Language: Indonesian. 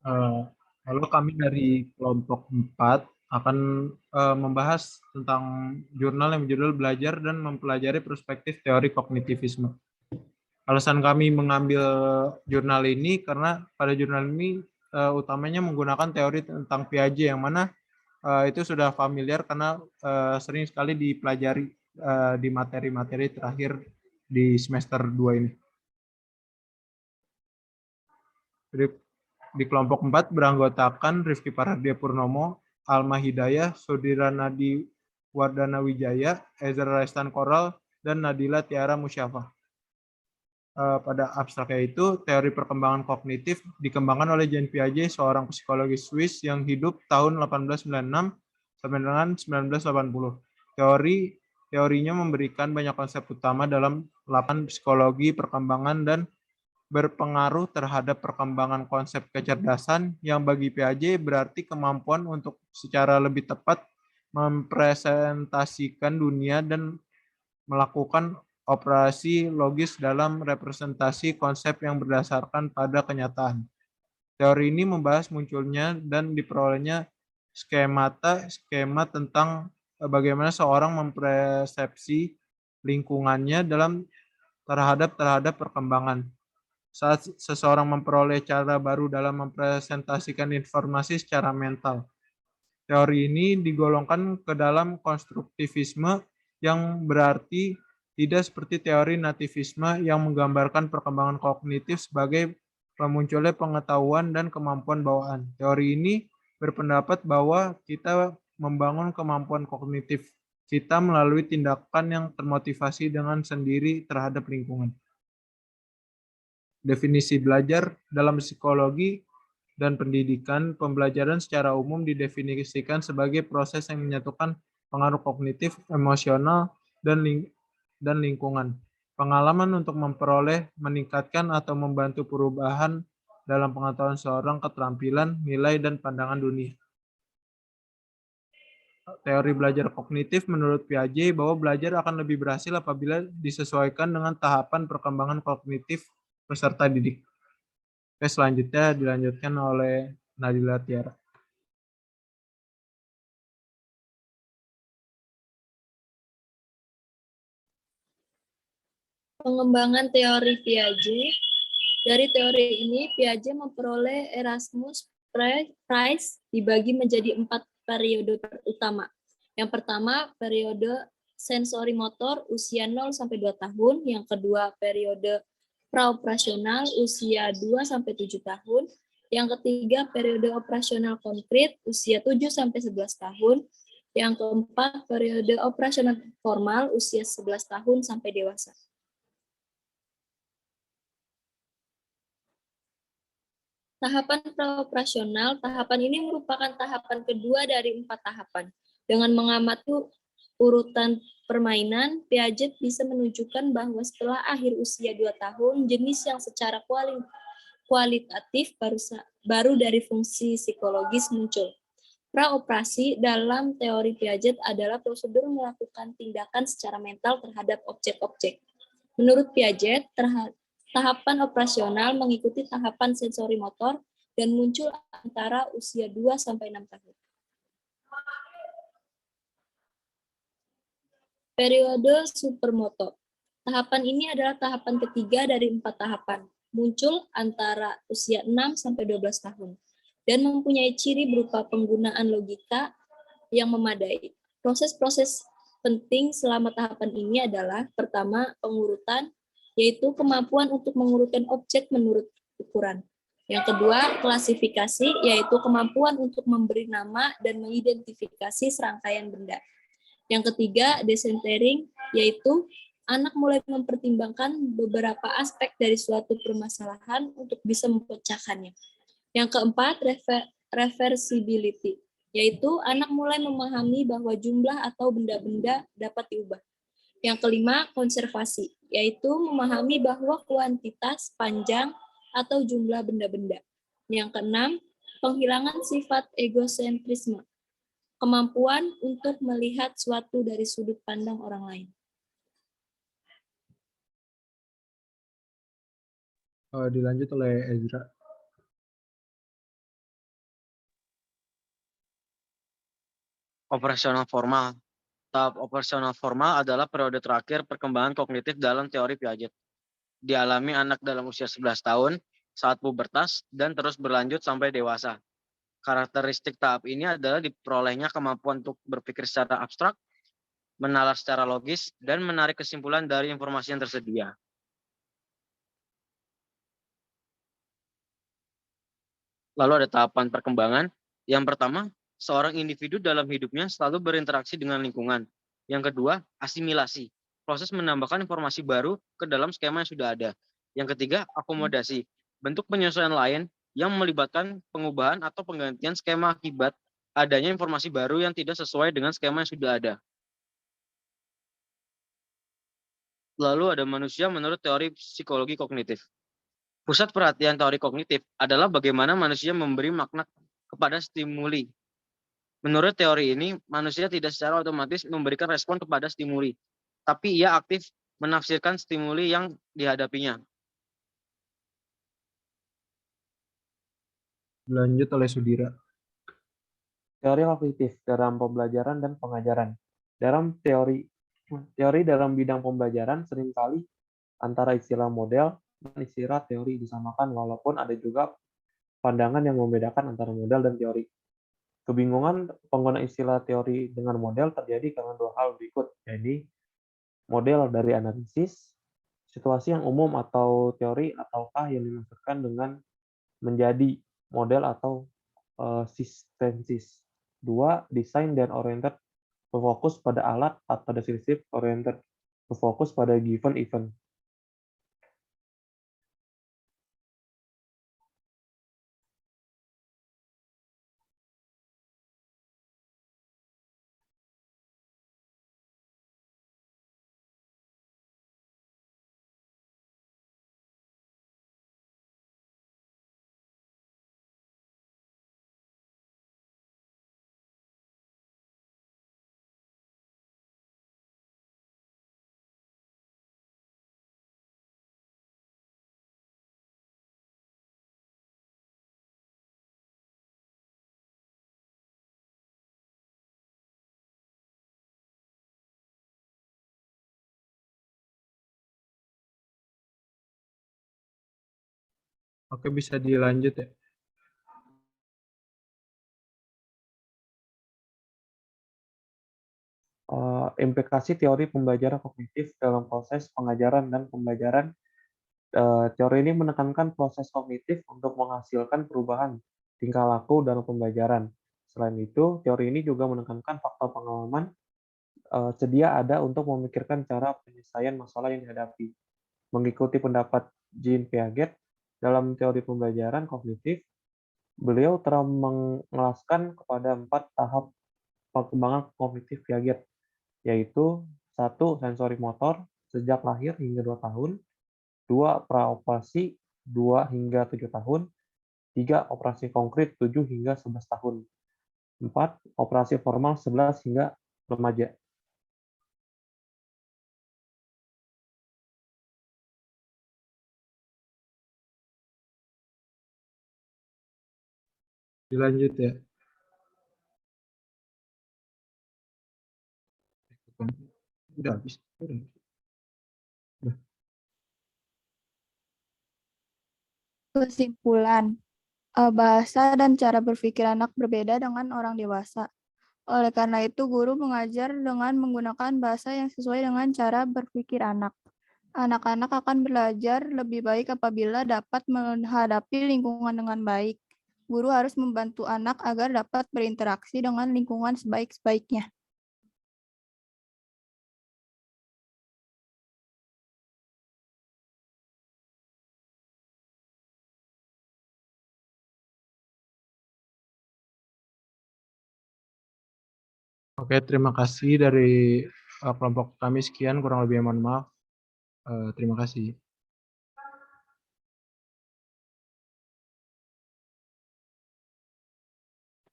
Eh, Lalu kami dari kelompok 4 akan membahas tentang jurnal yang berjudul Belajar dan Mempelajari Perspektif Teori Kognitivisme. Alasan kami mengambil jurnal ini karena pada jurnal ini utamanya menggunakan teori tentang Piaget yang mana itu sudah familiar karena sering sekali dipelajari di materi-materi terakhir di semester 2 ini. Jadi, di kelompok 4 beranggotakan Rifki Paradia Purnomo, Alma Hidayah, Sudira Nadi Wardana Wijaya, Ezra Restan Koral, dan Nadila Tiara Musyafah. Pada abstraknya itu, teori perkembangan kognitif dikembangkan oleh Jean Piaget, seorang psikologis Swiss yang hidup tahun 1896 sampai dengan 1980. Teorinya memberikan banyak konsep utama dalam 8 psikologi perkembangan dan berpengaruh terhadap perkembangan konsep kecerdasan yang bagi Piaget berarti kemampuan untuk secara lebih tepat mempresentasikan dunia dan melakukan operasi logis dalam representasi konsep yang berdasarkan pada kenyataan. Teori ini membahas munculnya dan diperolehnya skema tentang bagaimana seorang mempersepsi lingkungannya dalam terhadap perkembangan. Saat seseorang memperoleh cara baru dalam mempresentasikan informasi secara mental. Teori ini digolongkan ke dalam konstruktivisme yang berarti tidak seperti teori nativisme yang menggambarkan perkembangan kognitif sebagai munculnya pengetahuan dan kemampuan bawaan. Teori ini berpendapat bahwa kita membangun kemampuan kognitif kita melalui tindakan yang termotivasi dengan sendiri terhadap lingkungan. Definisi belajar dalam psikologi dan pendidikan, pembelajaran secara umum didefinisikan sebagai proses yang menyatukan pengaruh kognitif, emosional, dan lingkungan. Pengalaman untuk memperoleh, meningkatkan, atau membantu perubahan dalam pengetahuan seorang, keterampilan, nilai, dan pandangan dunia. Teori belajar kognitif menurut Piaget bahwa belajar akan lebih berhasil apabila disesuaikan dengan tahapan perkembangan kognitif peserta didik. Oke, selanjutnya dilanjutkan oleh Nadila Tiara. Pengembangan teori Piaget. Dari teori ini, Piaget memperoleh Erasmus Prize dibagi menjadi 4 periode utama. Yang pertama, periode sensori motor usia 0 sampai 2 tahun, yang kedua periode praoperasional usia 2 sampai 7 tahun, yang ketiga periode operasional konkret usia 7 sampai 11 tahun, yang keempat periode operasional formal usia 11 tahun sampai dewasa. Tahapan praoperasional, tahapan ini merupakan tahapan kedua dari 4 tahapan. Dengan mengamati urutan permainan, Piaget bisa menunjukkan bahwa setelah akhir usia 2 tahun, jenis yang secara kualitatif baru dari fungsi psikologis muncul. Praoperasi dalam teori Piaget adalah prosedur melakukan tindakan secara mental terhadap objek-objek. Menurut Piaget, tahapan operasional mengikuti tahapan sensori motor dan muncul antara usia 2 sampai 6 tahun. Periode supermotor. Tahapan ini adalah tahapan ketiga dari 4 tahapan. Muncul antara usia 6 sampai 12 tahun dan mempunyai ciri berupa penggunaan logika yang memadai. Proses-proses penting selama tahapan ini adalah pertama, pengurutan, yaitu kemampuan untuk mengurutkan objek menurut ukuran. Yang kedua, klasifikasi, yaitu kemampuan untuk memberi nama dan mengidentifikasi serangkaian benda. Yang ketiga, decentering, yaitu anak mulai mempertimbangkan beberapa aspek dari suatu permasalahan untuk bisa memecahkannya. Yang keempat, reversibility, yaitu anak mulai memahami bahwa jumlah atau benda-benda dapat diubah. Yang kelima, konservasi, yaitu memahami bahwa kuantitas, panjang, atau jumlah benda-benda. Yang keenam, penghilangan sifat egosentrisme, kemampuan untuk melihat suatu dari sudut pandang orang lain. Dilanjut oleh Ezra. Operasional formal. Tahap operasional formal adalah periode terakhir perkembangan kognitif dalam teori Piaget. Dialami anak dalam usia 11 tahun saat pubertas dan terus berlanjut sampai dewasa. Karakteristik tahap ini adalah diperolehnya kemampuan untuk berpikir secara abstrak, menalar secara logis, dan menarik kesimpulan dari informasi yang tersedia. Lalu ada tahapan perkembangan. Yang pertama, seorang individu dalam hidupnya selalu berinteraksi dengan lingkungan. Yang kedua, asimilasi. Proses menambahkan informasi baru ke dalam skema yang sudah ada. Yang ketiga, akomodasi. Bentuk penyesuaian lain yang melibatkan pengubahan atau penggantian skema akibat adanya informasi baru yang tidak sesuai dengan skema yang sudah ada. Lalu ada manusia menurut teori psikologi kognitif. Pusat perhatian teori kognitif adalah bagaimana manusia memberi makna kepada stimuli. Menurut teori ini, manusia tidak secara otomatis memberikan respon kepada stimuli, tapi ia aktif menafsirkan stimuli yang dihadapinya. Dilanjut oleh Sudira. Teori kognitif dalam pembelajaran dan pengajaran. Dalam teori dalam bidang pembelajaran seringkali antara istilah model dan istilah teori disamakan, walaupun ada juga pandangan yang membedakan antara model dan teori. Kebingungan pengguna istilah teori dengan model terjadi karena dua hal berikut, yaitu model dari analisis, situasi yang umum atau teori, ataukah yang dimaksudkan dengan menjadi model atau sistensis. Dua, desain dan oriented berfokus pada alat atau deskriptif oriented berfokus pada given event. Oke, bisa dilanjut ya. Implikasi teori pembelajaran kognitif dalam proses pengajaran dan pembelajaran. Teori ini menekankan proses kognitif untuk menghasilkan perubahan tingkah laku dalam pembelajaran. Selain itu, teori ini juga menekankan faktor pengalaman sedia ada untuk memikirkan cara penyelesaian masalah yang dihadapi. Mengikuti pendapat Jean Piaget, dalam teori pembelajaran kognitif, beliau telah mengelaskan kepada 4 tahap perkembangan kognitif Piaget, yaitu 1. Sensori motor sejak lahir hingga 2 tahun, 2. Praoperasi 2 hingga 7 tahun, 3. Operasi konkret 7 hingga 11 tahun, 4. Operasi formal 11 hingga remaja. Dilanjut ya. Udah habis. Udah. Kesimpulan, bahasa dan cara berpikir anak berbeda dengan orang dewasa. Oleh karena itu, guru mengajar dengan menggunakan bahasa yang sesuai dengan cara berpikir anak. Anak-anak akan belajar lebih baik apabila dapat menghadapi lingkungan dengan baik. Guru harus membantu anak agar dapat berinteraksi dengan lingkungan sebaik-baiknya. Oke, terima kasih dari kelompok kami sekian, kurang lebih mohon maaf. Terima kasih.